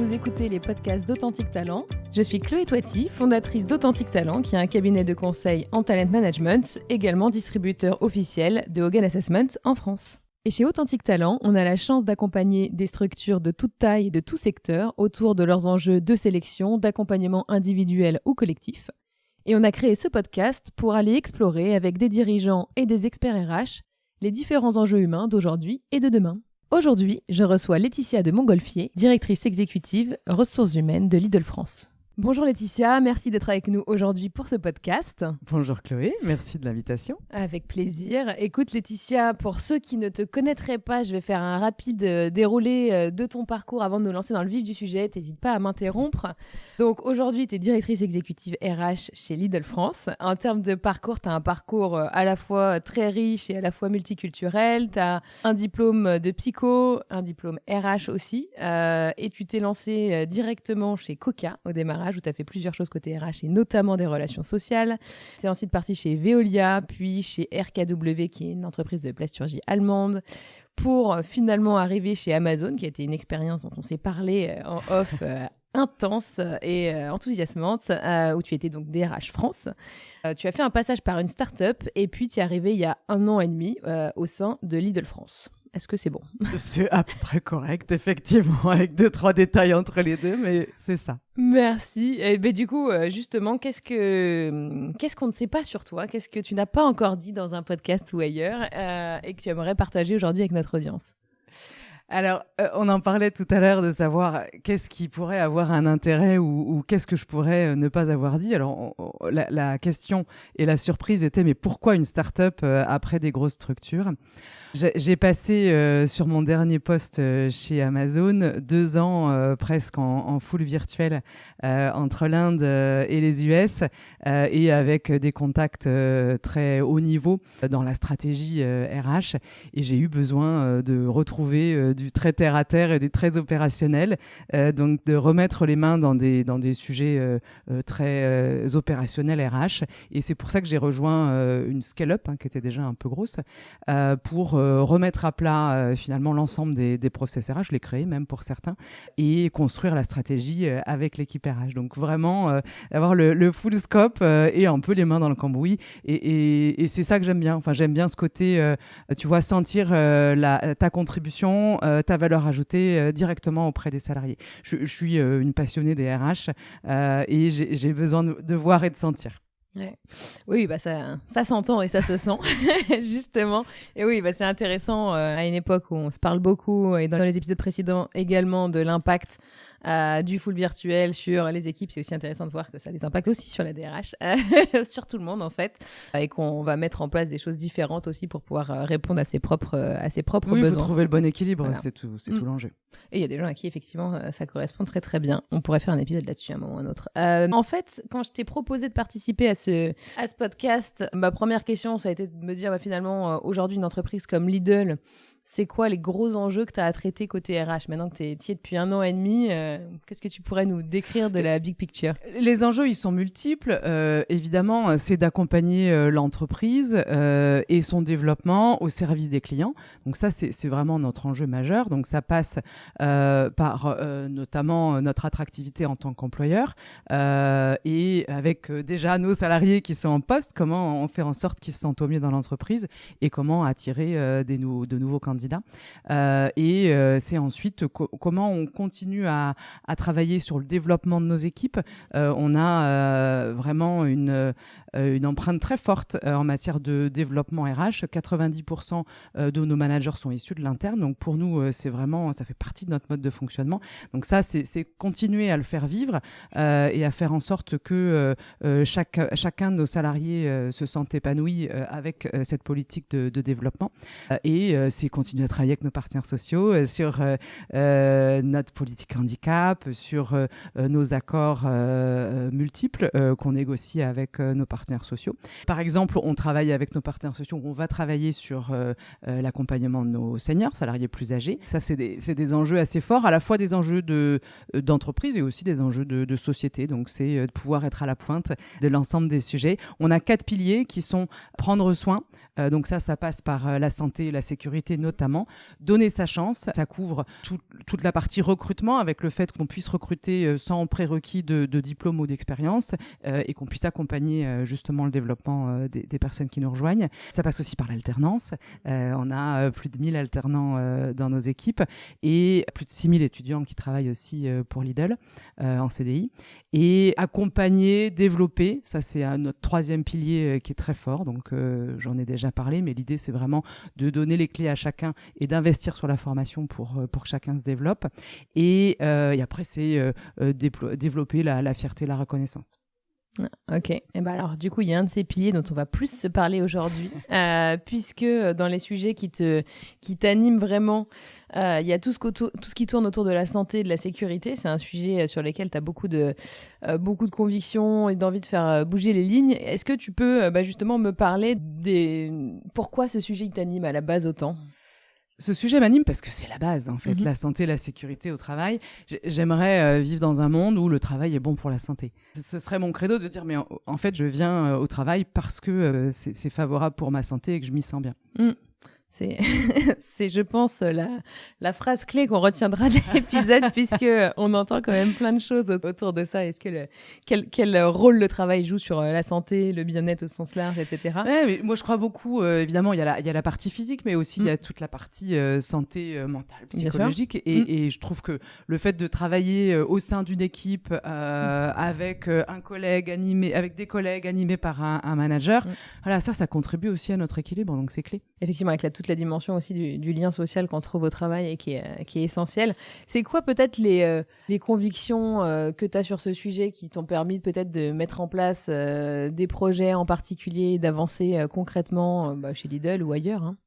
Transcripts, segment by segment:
vous écoutez les podcasts d'Authentic Talent. Je suis Chloé Toiti, fondatrice d'Authentic Talent, qui est un cabinet de conseil en talent management, également distributeur officiel de Hogan Assessment en France. Et chez Authentic Talent, on a la chance d'accompagner des structures de toute taille et de tout secteur autour de leurs enjeux de sélection, d'accompagnement individuel ou collectif. Et on a créé ce podcast pour aller explorer avec des dirigeants et des experts RH les différents enjeux humains d'aujourd'hui et de demain. Aujourd'hui, je reçois Laetitia de Montgolfier, directrice exécutive ressources humaines de Lidl France. Bonjour Laetitia, merci d'être avec nous aujourd'hui pour ce podcast. Bonjour Chloé, merci de l'invitation. Avec plaisir. Écoute Laetitia, pour ceux qui ne te connaîtraient pas, je vais faire un rapide déroulé de ton parcours avant de nous lancer dans le vif du sujet. T'hésites pas à m'interrompre. Donc aujourd'hui, tu es directrice exécutive RH chez Lidl France. En termes de parcours, tu as un parcours à la fois très riche et à la fois multiculturel. Tu as un diplôme de psycho, un diplôme RH aussi. Et tu t'es lancée directement chez Coca au démarrage, où tu as fait plusieurs choses côté RH et notamment des relations sociales. Tu es ensuite partie chez Veolia, puis chez RKW, qui est une entreprise de plasturgie allemande, pour finalement arriver chez Amazon, qui a été une expérience dont on s'est parlé en off intense et enthousiasmante, où tu étais donc DRH France. Tu as fait un passage par une start-up et puis tu es arrivé il y a 1 an et demi au sein de Lidl France. Est-ce que c'est bon ? C'est à peu près correct, effectivement, avec 2-3 détails entre les deux, mais c'est ça. Merci. Et ben, du coup, justement, qu'est-ce qu'on ne sait pas sur toi ? Qu'est-ce que tu n'as pas encore dit dans un podcast ou ailleurs et que tu aimerais partager aujourd'hui avec notre audience ? Alors, on en parlait tout à l'heure de savoir qu'est-ce qui pourrait avoir un intérêt ou qu'est-ce que je pourrais ne pas avoir dit. Alors, la question et la surprise étaient, mais pourquoi une start-up après des grosses structures ? J'ai passé sur mon dernier poste chez Amazon 2 ans presque en full virtuel entre l'Inde et les US et avec des contacts très haut niveau dans la stratégie RH. Et j'ai eu besoin de retrouver du très terre à terre et du très opérationnel, donc de remettre les mains dans des sujets très opérationnels RH. Et c'est pour ça que j'ai rejoint une scale-up qui était déjà un peu grosse pour remettre à plat finalement l'ensemble des process RH, je l'ai créé même pour certains, et construire la stratégie avec l'équipe RH. Donc vraiment avoir le full scope et un peu les mains dans le cambouis. Et c'est ça que j'aime bien. Enfin, j'aime bien ce côté, tu vois, sentir ta contribution, ta valeur ajoutée directement auprès des salariés. Je suis une passionnée des RH et j'ai besoin de voir et de sentir. Ouais. Oui, bah ça s'entend et ça se sent, justement. Et oui, bah c'est intéressant à une époque où on se parle beaucoup, et dans les épisodes précédents également, de l'impact du full virtuel sur les équipes. C'est aussi intéressant de voir que ça a des impacts aussi sur la DRH, sur tout le monde en fait, et qu'on va mettre en place des choses différentes aussi pour pouvoir répondre à ses propres besoins. Oui, il faut trouver le bon équilibre, voilà. C'est tout l'enjeu. Et il y a des gens à qui effectivement ça correspond très très bien. On pourrait faire un épisode là-dessus à un moment ou à un autre. En fait, quand je t'ai proposé de participer à ce podcast, ma première question, ça a été de me dire finalement, aujourd'hui, une entreprise comme Lidl, c'est quoi les gros enjeux que tu as à traiter côté RH ? Maintenant que tu es depuis 1 an et demi, qu'est-ce que tu pourrais nous décrire de la big picture ? Les enjeux, ils sont multiples. Évidemment, c'est d'accompagner l'entreprise et son développement au service des clients. Donc ça, c'est vraiment notre enjeu majeur. Donc ça passe par notamment notre attractivité en tant qu'employeur et avec déjà nos salariés qui sont en poste, comment on fait en sorte qu'ils se sentent au mieux dans l'entreprise et comment attirer de nouveaux candidats. Et c'est ensuite comment on continue à travailler sur le développement de nos équipes. On a vraiment une empreinte très forte en matière de développement RH. 90% de nos managers sont issus de l'interne. Donc pour nous, c'est vraiment, ça fait partie de notre mode de fonctionnement. Donc ça, c'est continuer à le faire vivre et à faire en sorte que chacun de nos salariés se sente épanoui avec cette politique de développement. Et c'est continuer à travailler avec nos partenaires sociaux sur notre politique handicap, sur nos accords multiples qu'on négocie avec nos partenaires sociaux. Par exemple, on travaille avec nos partenaires sociaux, on va travailler sur l'accompagnement de nos seniors, salariés plus âgés. Ça, c'est des enjeux assez forts, à la fois des enjeux d'entreprise et aussi des enjeux de société. Donc, c'est de pouvoir être à la pointe de l'ensemble des sujets. On a 4 piliers qui sont prendre soin, Donc ça passe par la santé et la sécurité notamment. Donner sa chance, ça couvre toute la partie recrutement avec le fait qu'on puisse recruter sans prérequis de diplôme ou d'expérience et qu'on puisse accompagner justement le développement des personnes qui nous rejoignent. Ça passe aussi par l'alternance. On a plus de 1000 alternants dans nos équipes et plus de 6000 étudiants qui travaillent aussi pour Lidl en CDI. Et accompagner, développer, ça c'est notre troisième pilier qui est très fort. Donc j'en ai déjà parlé, mais l'idée c'est vraiment de donner les clés à chacun et d'investir sur la formation pour que chacun se développe. Et après c'est développer la fierté, la reconnaissance. Ok, et ben alors du coup il y a un de ces piliers dont on va plus se parler aujourd'hui, puisque dans les sujets qui t'animent vraiment, il y a tout ce qui tourne autour de la santé et de la sécurité. C'est un sujet sur lequel tu as beaucoup de convictions et d'envie de faire bouger les lignes. Est-ce que tu peux justement me parler pourquoi ce sujet il t'anime à la base autant ? Ce sujet m'anime parce que c'est la base, en fait, la santé, la sécurité au travail. J'aimerais vivre dans un monde où le travail est bon pour la santé. Ce serait mon credo de dire, mais en fait, je viens au travail parce que c'est favorable pour ma santé et que je m'y sens bien. C'est, je pense, la phrase clé qu'on retiendra de l'épisode, puisque on entend quand même plein de choses autour de ça. Est-ce que quel rôle le travail joue sur la santé, le bien-être au sens large, etc. Ouais, mais moi je crois beaucoup. Évidemment, il y a la partie physique, mais aussi il y a toute la partie santé mentale, psychologique. Et je trouve que le fait de travailler au sein d'une équipe avec un collègue animé, avec des collègues animés par un manager, voilà, ça contribue aussi à notre équilibre. Donc c'est clé. Effectivement, avec toute la dimension aussi du lien social qu'on trouve au travail et qui est essentiel. C'est quoi peut-être les convictions que tu as sur ce sujet qui t'ont permis peut-être de mettre en place des projets en particulier, d'avancer concrètement chez Lidl ou ailleurs, hein ?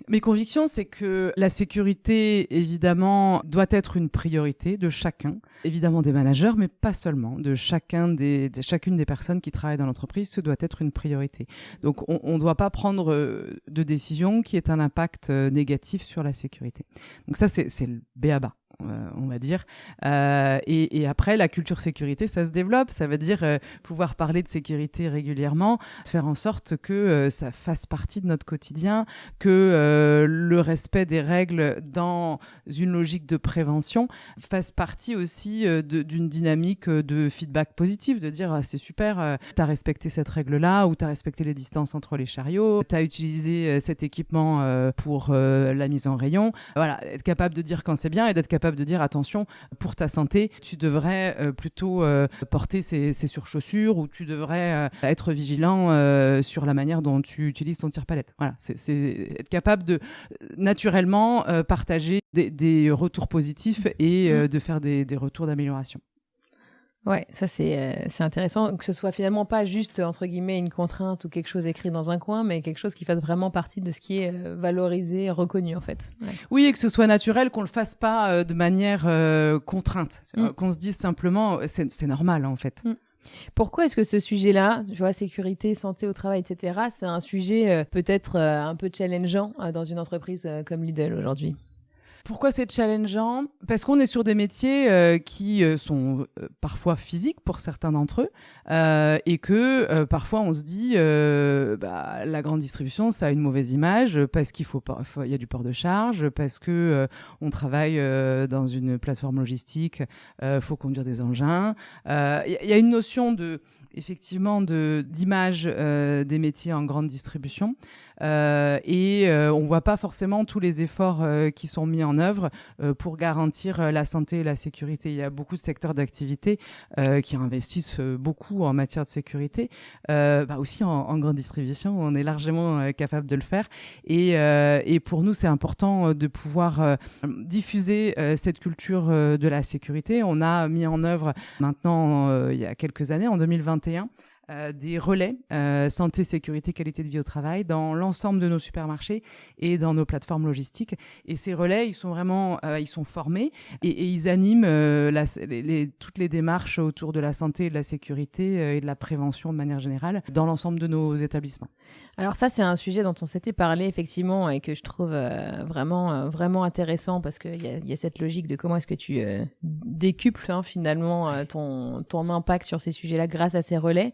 Mes convictions, c'est que la sécurité, évidemment, doit être une priorité de chacun, évidemment des managers, mais pas seulement, de chacune des personnes qui travaillent dans l'entreprise, ce doit être une priorité. Donc, on ne doit pas prendre de décision qui ait un impact négatif sur la sécurité. Donc ça, c'est le b.a.-ba. On va dire. Et après, la culture sécurité, ça se développe. Ça veut dire pouvoir parler de sécurité régulièrement, faire en sorte que ça fasse partie de notre quotidien, que le respect des règles dans une logique de prévention fasse partie aussi d'une dynamique de feedback positif, de dire c'est super, t'as respecté cette règle-là ou t'as respecté les distances entre les chariots, t'as utilisé cet équipement pour la mise en rayon. Voilà, être capable de dire quand c'est bien et d'être capable de dire attention, pour ta santé, tu devrais plutôt porter ces surchaussures ou tu devrais être vigilant sur la manière dont tu utilises ton tire-palette. Voilà, c'est être capable de naturellement partager des retours positifs et de faire des retours d'amélioration. Ouais, ça c'est intéressant que ce soit finalement pas juste entre guillemets une contrainte ou quelque chose écrit dans un coin, mais quelque chose qui fasse vraiment partie de ce qui est valorisé, reconnu en fait. Ouais. Oui, et que ce soit naturel, qu'on le fasse pas de manière contrainte, qu'on se dise simplement c'est normal en fait. Pourquoi est-ce que ce sujet-là, tu vois, sécurité, santé au travail, etc., c'est un sujet peut-être un peu challengeant dans une entreprise comme Lidl aujourd'hui ? Pourquoi c'est challengeant ? Parce qu'on est sur des métiers qui sont parfois physiques pour certains d'entre eux et que parfois on se dit la grande distribution ça a une mauvaise image parce qu'il y a du port de charge, parce que on travaille dans une plateforme logistique, faut conduire des engins. Il y a une notion effectivement d'image des métiers en grande distribution et on voit pas forcément tous les efforts qui sont mis en œuvre pour garantir la santé et la sécurité. Il y a beaucoup de secteurs d'activité qui investissent beaucoup en matière de sécurité, aussi en grande distribution on est largement capable de le faire et pour nous c'est important de pouvoir diffuser cette culture de la sécurité. On a mis en œuvre maintenant il y a quelques années, en 2021, des relais santé, sécurité, qualité de vie au travail dans l'ensemble de nos supermarchés et dans nos plateformes logistiques. Et ces relais, ils sont vraiment, ils sont formés et ils animent toutes les démarches autour de la santé et de la sécurité et de la prévention de manière générale dans l'ensemble de nos établissements. Alors ça, c'est un sujet dont on s'était parlé effectivement et que je trouve vraiment intéressant parce qu'il y a cette logique de comment est-ce que tu décuples finalement ton impact sur ces sujets-là grâce à ces relais.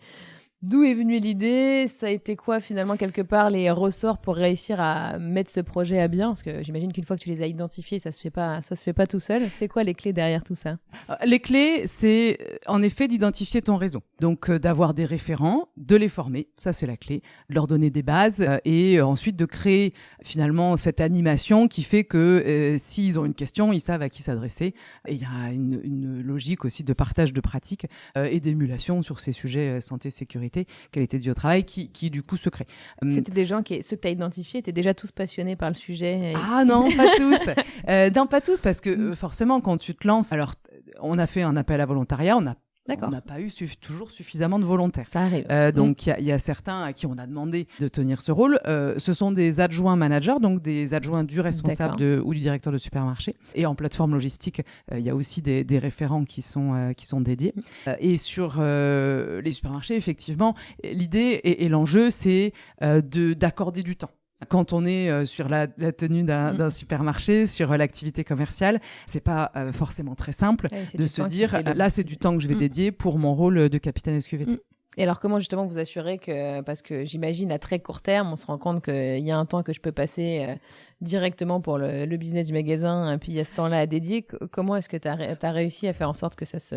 D'où est venue l'idée? Ça a été quoi finalement quelque part les ressorts pour réussir à mettre ce projet à bien? Parce que j'imagine qu'une fois que tu les as identifiés, ça se fait pas tout seul. C'est quoi les clés derrière tout ça? Les clés, c'est en effet d'identifier ton réseau. Donc d'avoir des référents, de les former, ça c'est la clé, de leur donner des bases et ensuite de créer finalement cette animation qui fait que s'ils ont une question, ils savent à qui s'adresser. Et il y a une logique aussi de partage de pratiques et d'émulation sur ces sujets santé, sécurité, qualité de vie au travail qui du coup se crée. C'était des gens ceux que tu as identifiés étaient déjà tous passionnés par le sujet. Ah non, pas tous. Non, pas tous, parce que forcément, quand tu te lances, alors on a fait un appel à volontariat, on n'a pas eu toujours suffisamment de volontaires. Ça arrive. Donc, il y a certains à qui on a demandé de tenir ce rôle. Ce sont des adjoints managers, donc des adjoints du responsable ou du directeur de supermarché. Et en plateforme logistique, il y a aussi des référents qui sont dédiés. Et sur les supermarchés, effectivement, l'idée et l'enjeu, c'est d'accorder du temps. Quand on est sur la tenue d'un supermarché, sur l'activité commerciale, c'est pas forcément très simple de se dire là c'est du temps que je vais dédier pour mon rôle de capitaine SQVT. Et alors comment justement vous assurez que, parce que j'imagine à très court terme, on se rend compte qu'il y a un temps que je peux passer directement pour le business du magasin, et puis il y a ce temps-là à dédier. Comment est-ce que tu as réussi à faire en sorte que ça se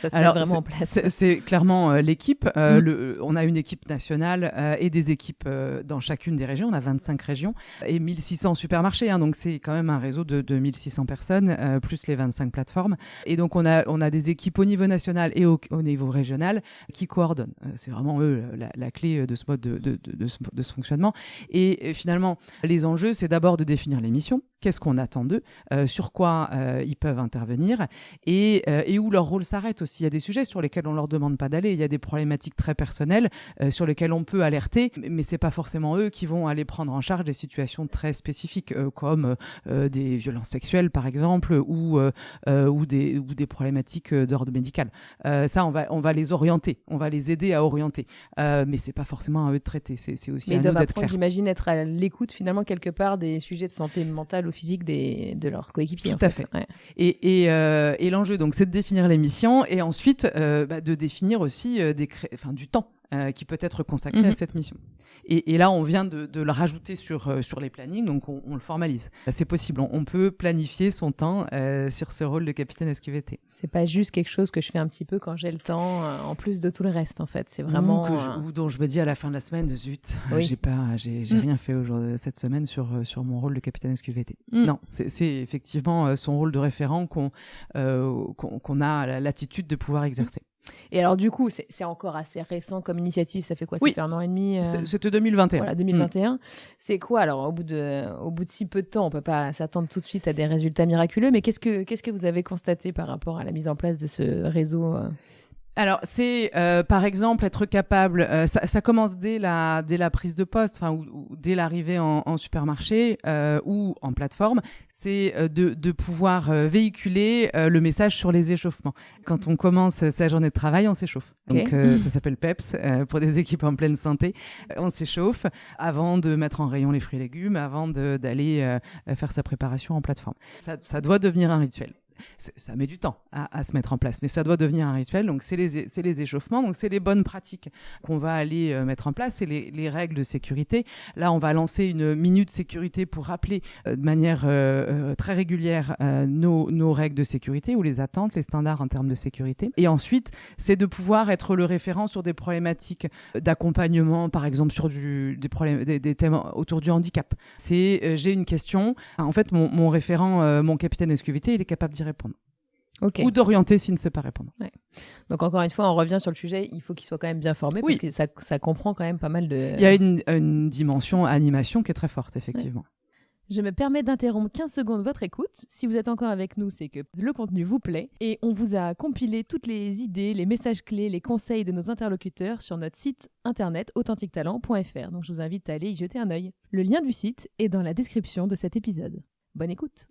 mette vraiment en place? C'est clairement l'équipe. On a une équipe nationale et des équipes dans chacune des régions. On a 25 régions et 1600 supermarchés. Donc c'est quand même un réseau de 1600 personnes, plus les 25 plateformes. Et donc on a des équipes au niveau national et au niveau régional qui coordonnent. C'est vraiment eux la clé de ce mode de ce fonctionnement. Et finalement, les enjeux, c'est d'abord de définir les missions. Qu'est-ce qu'on attend d'eux, sur quoi ils peuvent intervenir et où leur rôle s'arrête aussi. Il y a des sujets sur lesquels on leur demande pas d'aller. Il y a des problématiques très personnelles sur lesquelles on peut alerter, mais c'est pas forcément eux qui vont aller prendre en charge des situations très spécifiques comme des violences sexuelles par exemple ou des problématiques d'ordre médical. Ça, on va les orienter, on va les aider à orienter, mais c'est pas forcément à eux de traiter. C'est aussi à nous d'être clairs. J'imagine être à l'écoute finalement quelque part des sujets de santé mentale ou physique de leurs coéquipiers. Tout à fait. Ouais. Et l'enjeu, donc, c'est de définir les missions et ensuite de définir aussi du temps qui peut être consacré à cette mission. Et là, on vient de le rajouter sur les plannings, donc on le formalise. C'est possible, on peut planifier son temps sur ce rôle de capitaine SQVT. C'est pas juste quelque chose que je fais un petit peu quand j'ai le temps, en plus de tout le reste, en fait. C'est vraiment... Ou dont je me dis à la fin de la semaine, zut, j'ai rien fait cette semaine sur mon rôle de capitaine SQVT. Non, c'est effectivement son rôle de référent qu'on a la latitude de pouvoir exercer. Et alors du coup, c'est encore assez récent comme initiative, ça fait quoi? Ça fait 1 an et demi C'était 2021. Voilà, 2021. C'est quoi alors, au bout de si peu de temps, on peut pas s'attendre tout de suite à des résultats miraculeux, mais qu'est-ce que vous avez constaté par rapport à la mise en place de ce réseau Alors c'est par exemple être capable, ça commence dès la prise de poste, ou dès l'arrivée en supermarché ou en plateforme, c'est de pouvoir véhiculer le message sur les échauffements. Quand on commence sa journée de travail, on s'échauffe. Donc ça s'appelle PEPS pour des équipes en pleine santé. On s'échauffe avant de mettre en rayon les fruits et légumes, avant d'aller faire sa préparation en plateforme. Ça doit devenir un rituel. Ça met du temps à se mettre en place, mais ça doit devenir un rituel. Donc c'est les échauffements, donc c'est les bonnes pratiques qu'on va aller mettre en place, c'est les règles de sécurité. Là, on va lancer une minute sécurité pour rappeler de manière très régulière nos règles de sécurité ou les attentes, les standards en termes de sécurité. Et ensuite, c'est de pouvoir être le référent sur des problématiques d'accompagnement, par exemple sur des thèmes autour du handicap. J'ai une question. En fait, mon référent, mon capitaine SQVT, il est capable d'y répondre. Ou d'orienter s'il ne sait pas répondre. Ouais. Donc encore une fois, on revient sur le sujet, il faut qu'il soit quand même bien formé, parce que ça comprend quand même pas mal de... Il y a une dimension animation qui est très forte, effectivement. Ouais. Je me permets d'interrompre 15 secondes votre écoute. Si vous êtes encore avec nous, c'est que le contenu vous plaît et on vous a compilé toutes les idées, les messages clés, les conseils de nos interlocuteurs sur notre site internet authentiquetalent.fr. Donc je vous invite à aller y jeter un œil. Le lien du site est dans la description de cet épisode. Bonne écoute.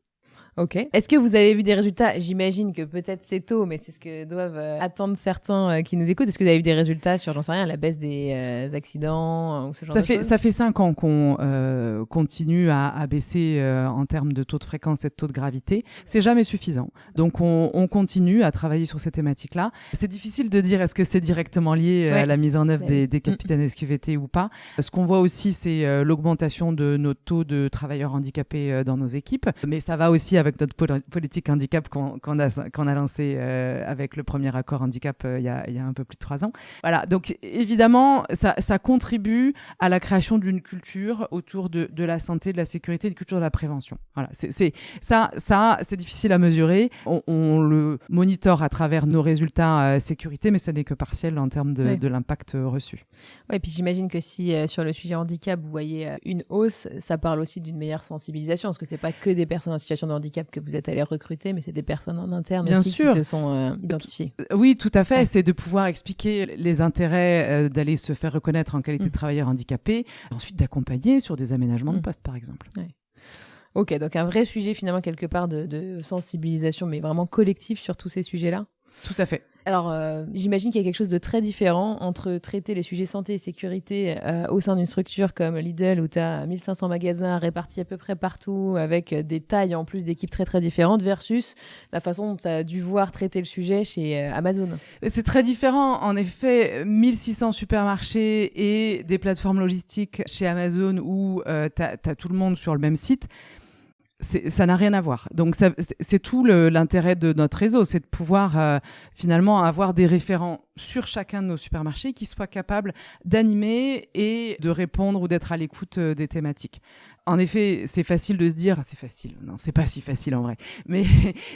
Ok. Est-ce que vous avez vu des résultats? J'imagine que peut-être c'est tôt, mais c'est ce que doivent attendre certains qui nous écoutent. Est-ce que vous avez vu des résultats sur, j'en sais rien, la baisse des accidents ou ce genre de choses? Ça fait 5 ans qu'on continue à baisser en termes de taux de fréquence et de taux de gravité. C'est jamais suffisant. Donc on continue à travailler sur ces thématiques-là. C'est difficile de dire est-ce que c'est directement lié à la mise en œuvre des capitaines SQVT ou pas. Ce qu'on voit aussi, c'est l'augmentation de notre taux de travailleurs handicapés dans nos équipes. Mais ça va aussi avec notre politique handicap qu'on a lancée avec le premier accord handicap il y a un peu plus de 3 ans. Voilà, donc évidemment, ça contribue à la création d'une culture autour de la santé, de la sécurité, une culture de la prévention. Voilà, c'est difficile à mesurer. On le monitore à travers nos résultats sécurité, mais ce n'est que partiel en termes de l'impact reçu. Ouais, puis j'imagine que si sur le sujet handicap, vous voyez une hausse, ça parle aussi d'une meilleure sensibilisation, parce que c'est pas que des personnes en situation de handicap que vous êtes allés recruter, mais c'est des personnes en interne aussi qui se sont identifiées. Oui, tout à fait. Ouais. C'est de pouvoir expliquer les intérêts d'aller se faire reconnaître en qualité de travailleur handicapé, et ensuite d'accompagner sur des aménagements de poste, par exemple. Ouais. Ok, donc un vrai sujet finalement quelque part de sensibilisation, mais vraiment collectif sur tous ces sujets-là. Tout à fait. Alors, j'imagine qu'il y a quelque chose de très différent entre traiter les sujets santé et sécurité au sein d'une structure comme Lidl où tu as 1500 magasins répartis à peu près partout avec des tailles en plus d'équipes très très différentes versus la façon dont tu as dû voir traiter le sujet chez Amazon. C'est très différent. En effet, 1600 supermarchés et des plateformes logistiques chez Amazon où t'as tout le monde sur le même site. Ça n'a rien à voir. Donc, c'est tout l'intérêt de notre réseau, c'est de pouvoir finalement avoir des référents sur chacun de nos supermarchés qui soient capables d'animer et de répondre ou d'être à l'écoute des thématiques. En effet, c'est facile de se dire, c'est facile. Non, c'est pas si facile en vrai. Mais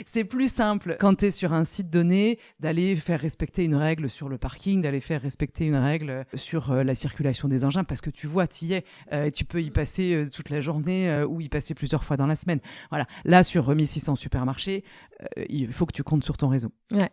c'est plus simple quand tu es sur un site donné d'aller faire respecter une règle sur le parking, d'aller faire respecter une règle sur la circulation des engins parce que tu vois, t'y es. Tu peux y passer toute la journée ou y passer plusieurs fois dans la semaine. Voilà. Là, sur 1600 supermarchés, il faut que tu comptes sur ton réseau. Ouais.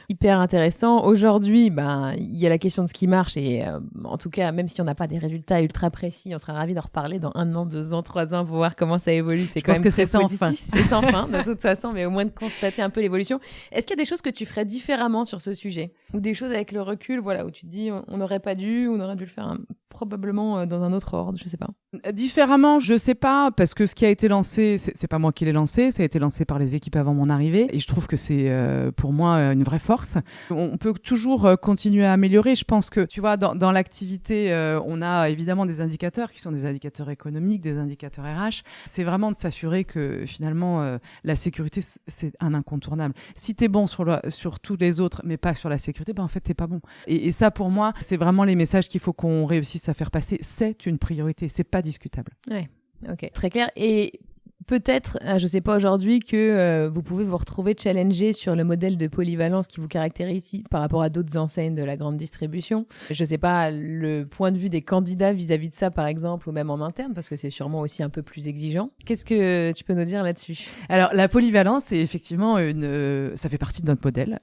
Hyper intéressant. Aujourd'hui, il y a la question de ce qui marche et en tout cas, même si on n'a pas des résultats ultra précis, on sera ravis d'en reparler dans 1 an, 2 ans, 3 ans pour voir comment ça évolue. C'est quand même très positif. C'est sans fin de toute façon, mais au moins de constater un peu l'évolution. Est-ce qu'il y a des choses que tu ferais différemment sur ce sujet ou des choses avec le recul, voilà, où tu te dis on n'aurait pas dû, on aurait dû le faire probablement dans un autre ordre, je sais pas. Différemment, je sais pas, parce que ce qui a été lancé, c'est pas moi qui l'ai lancé, ça a été lancé par les équipes avant mon arrivée, et je trouve que c'est pour moi une vraie force. On peut toujours continuer à améliorer. Je pense que, tu vois, dans l'activité, on a évidemment des indicateurs qui sont des indicateurs économiques, des indicateurs RH. C'est vraiment de s'assurer que finalement la sécurité c'est un incontournable. Si t'es bon sur tous les autres, mais pas sur la sécurité, en fait t'es pas bon. Et ça pour moi, c'est vraiment les messages qu'il faut qu'on réussisse à faire passer. C'est une priorité, c'est pas discutable. Ouais, ok, très clair. Et peut-être, je sais pas aujourd'hui, que vous pouvez vous retrouver challengé sur le modèle de polyvalence qui vous caractérise ici par rapport à d'autres enseignes de la grande distribution. Je sais pas le point de vue des candidats vis-à-vis de ça, par exemple, ou même en interne, parce que c'est sûrement aussi un peu plus exigeant. Qu'est-ce que tu peux nous dire là-dessus? Alors, la polyvalence, c'est effectivement ça fait partie de notre modèle.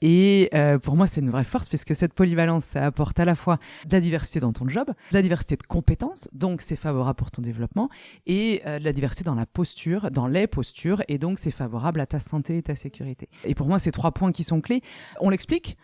Et pour moi, c'est une vraie force, puisque cette polyvalence, ça apporte à la fois de la diversité dans ton job, de la diversité de compétences, donc c'est favorable pour ton développement, et de la diversité dans la posture, dans les postures, et donc c'est favorable à ta santé et ta sécurité. Et pour moi, c'est 3 points qui sont clés. On l'explique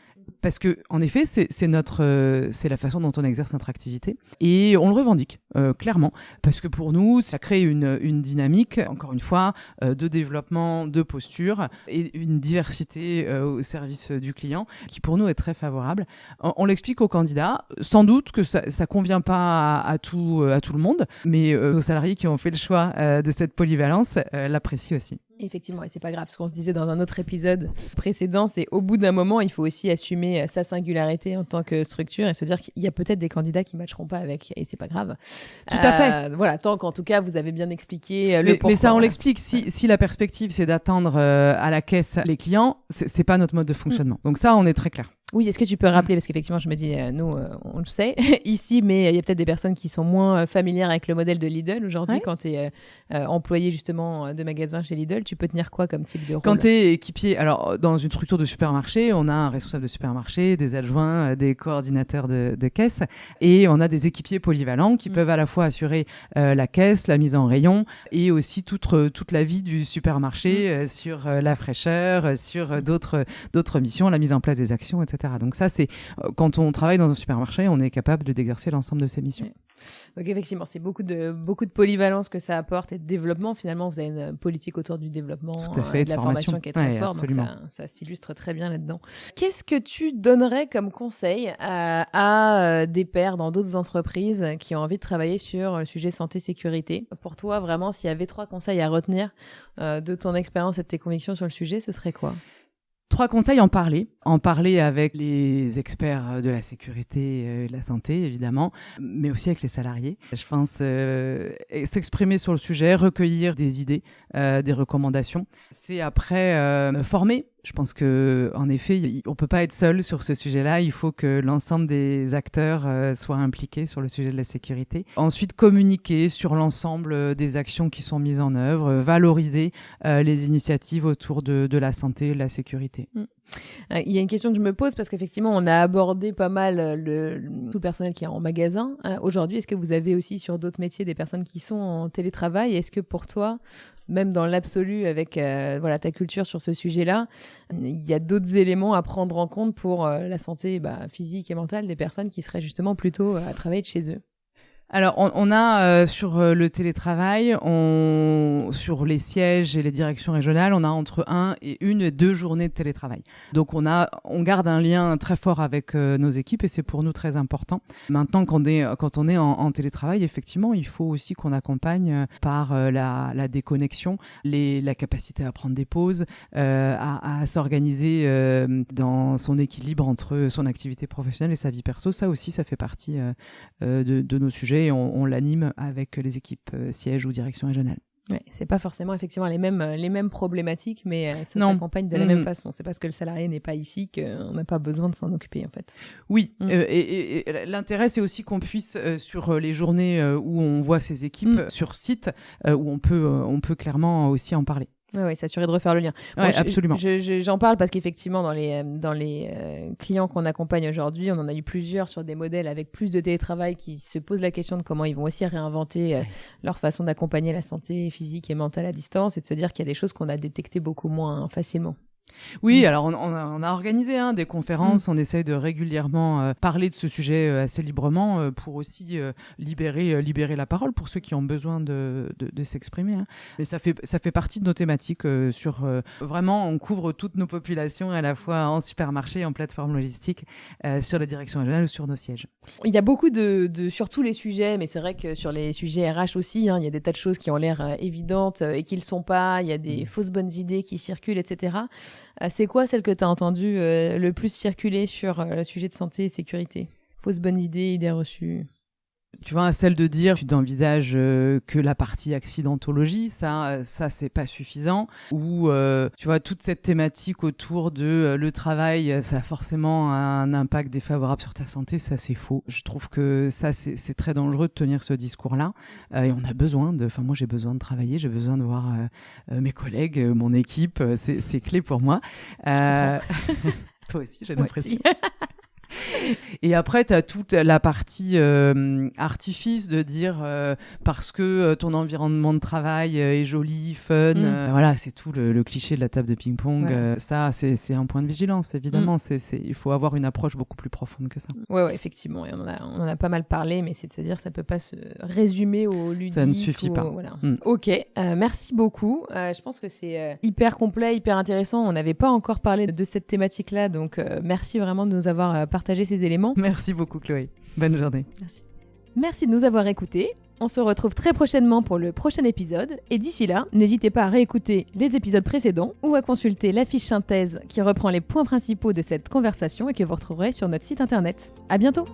parce que, en effet, c'est la façon dont on exerce notre activité, et on le revendique clairement, parce que pour nous, ça crée une dynamique, encore une fois, de développement, de posture et une diversité au service du client, qui pour nous est très favorable. On l'explique aux candidats. Sans doute que ça convient pas à tout le monde, mais nos salariés qui ont fait le choix de cette polyvalence l'apprécient aussi. Effectivement, et c'est pas grave. Ce qu'on se disait dans un autre épisode précédent, c'est au bout d'un moment, il faut aussi assumer sa singularité en tant que structure et se dire qu'il y a peut-être des candidats qui matcheront pas avec, et c'est pas grave. Tout à fait. Voilà, tant qu'en tout cas vous avez bien expliqué le pourquoi. Mais ça, on l'explique. Si la perspective c'est d'attendre à la caisse les clients, c'est pas notre mode de fonctionnement. Donc ça, on est très clair. Oui, est-ce que tu peux rappeler, parce qu'effectivement, je me dis, nous, on le sait ici, mais il y a peut-être des personnes qui sont moins familières avec le modèle de Lidl aujourd'hui. Quand tu es employé justement de magasin chez Lidl, tu peux tenir quoi comme type de rôle? Quand tu es équipier, alors dans une structure de supermarché, on a un responsable de supermarché, des adjoints, des coordinateurs de caisse, et on a des équipiers polyvalents qui peuvent à la fois assurer la caisse, la mise en rayon, et aussi toute la vie du supermarché sur la fraîcheur, sur d'autres missions, la mise en place des actions, etc. Donc ça, c'est quand on travaille dans un supermarché, on est capable d'exercer l'ensemble de ces missions. Oui. Donc effectivement, c'est beaucoup de polyvalence que ça apporte et de développement. Finalement, vous avez une politique autour du développement, tout à fait, de la formation qui est très forte. Donc ça s'illustre très bien là-dedans. Qu'est-ce que tu donnerais comme conseil à des pairs dans d'autres entreprises qui ont envie de travailler sur le sujet santé-sécurité? Pour toi, vraiment, s'il y avait 3 conseils à retenir de ton expérience et de tes convictions sur le sujet, ce serait quoi? 3 conseils, en parler avec les experts de la sécurité et de la santé, évidemment, mais aussi avec les salariés. Je pense s'exprimer sur le sujet, recueillir des idées, des recommandations. C'est après former. Je pense que, en effet, on peut pas être seul sur ce sujet-là. Il faut que l'ensemble des acteurs soient impliqués sur le sujet de la sécurité. Ensuite, communiquer sur l'ensemble des actions qui sont mises en œuvre, valoriser les initiatives autour de la santé et de la sécurité. Il y a une question que je me pose parce qu'effectivement, on a abordé pas mal tout le personnel qui est en magasin. Aujourd'hui, est-ce que vous avez aussi sur d'autres métiers des personnes qui sont en télétravail? Est-ce que pour toi, même dans l'absolu, avec ta culture sur ce sujet-là, il y a d'autres éléments à prendre en compte pour la santé physique et mentale des personnes qui seraient justement plutôt à travailler de chez eux? Alors, on a sur le télétravail, sur les sièges et les directions régionales, on a entre 1 et 2 journées de télétravail. Donc, on garde un lien très fort avec nos équipes et c'est pour nous très important. Maintenant, quand on est en télétravail, effectivement, il faut aussi qu'on accompagne par la déconnexion, la capacité à prendre des pauses, à s'organiser dans son équilibre entre son activité professionnelle et sa vie perso. Ça aussi, ça fait partie de nos sujets. Et on l'anime avec les équipes sièges ou direction régionale. Ouais, c'est pas forcément effectivement les mêmes problématiques, mais ça s'accompagne de la même façon. C'est parce que le salarié n'est pas ici qu'on n'a pas besoin de s'en occuper en fait. Oui, et l'intérêt c'est aussi qu'on puisse sur les journées où on voit ces équipes sur site, où on peut clairement aussi en parler. Oui, s'assurer de refaire le lien. Bon, absolument. J'en parle parce qu'effectivement, dans les clients qu'on accompagne aujourd'hui, on en a eu plusieurs sur des modèles avec plus de télétravail qui se posent la question de comment ils vont aussi réinventer leur façon d'accompagner la santé physique et mentale à distance et de se dire qu'il y a des choses qu'on a détectées beaucoup moins facilement. Oui, alors on a organisé des conférences, on essaye de régulièrement parler de ce sujet assez librement pour aussi libérer la parole pour ceux qui ont besoin de s'exprimer. Mais ça fait partie de nos thématiques vraiment on couvre toutes nos populations à la fois en supermarché, en plateforme logistique, sur la direction régionale ou sur nos sièges. Il y a beaucoup sur tous les sujets, mais c'est vrai que sur les sujets RH aussi, il y a des tas de choses qui ont l'air évidentes et qui le sont pas, il y a des fausses bonnes idées qui circulent, etc. C'est quoi celle que tu as entendue le plus circuler sur le sujet de santé et de sécurité? Fausses bonnes idées reçues? Tu vois, celle de dire tu n'envisages que la partie accidentologie, ça c'est pas suffisant. Ou tu vois, toute cette thématique autour de le travail, ça a forcément un impact défavorable sur ta santé, ça c'est faux. Je trouve que ça c'est très dangereux de tenir ce discours-là. Et on a besoin moi j'ai besoin de travailler, j'ai besoin de voir mes collègues, mon équipe, c'est clé pour moi. Toi aussi, j'ai l'impression. Et après, tu as toute la partie artifice de dire parce que ton environnement de travail est joli, fun. Voilà, c'est tout le cliché de la table de ping-pong. Ouais. Ça, c'est un point de vigilance, évidemment. Il faut avoir une approche beaucoup plus profonde que ça. Ouais, effectivement. Et on en a pas mal parlé, mais c'est de se dire ça peut pas se résumer au ludique. Ça ne suffit pas. Voilà. Ok, merci beaucoup. Je pense que c'est hyper complet, hyper intéressant. On n'avait pas encore parlé de cette thématique-là, donc merci vraiment de nous avoir partagé ces éléments. Merci beaucoup Chloé. Bonne journée. Merci de nous avoir écoutés. On se retrouve très prochainement pour le prochain épisode. Et d'ici là, n'hésitez pas à réécouter les épisodes précédents ou à consulter la fiche synthèse qui reprend les points principaux de cette conversation et que vous retrouverez sur notre site internet. À bientôt!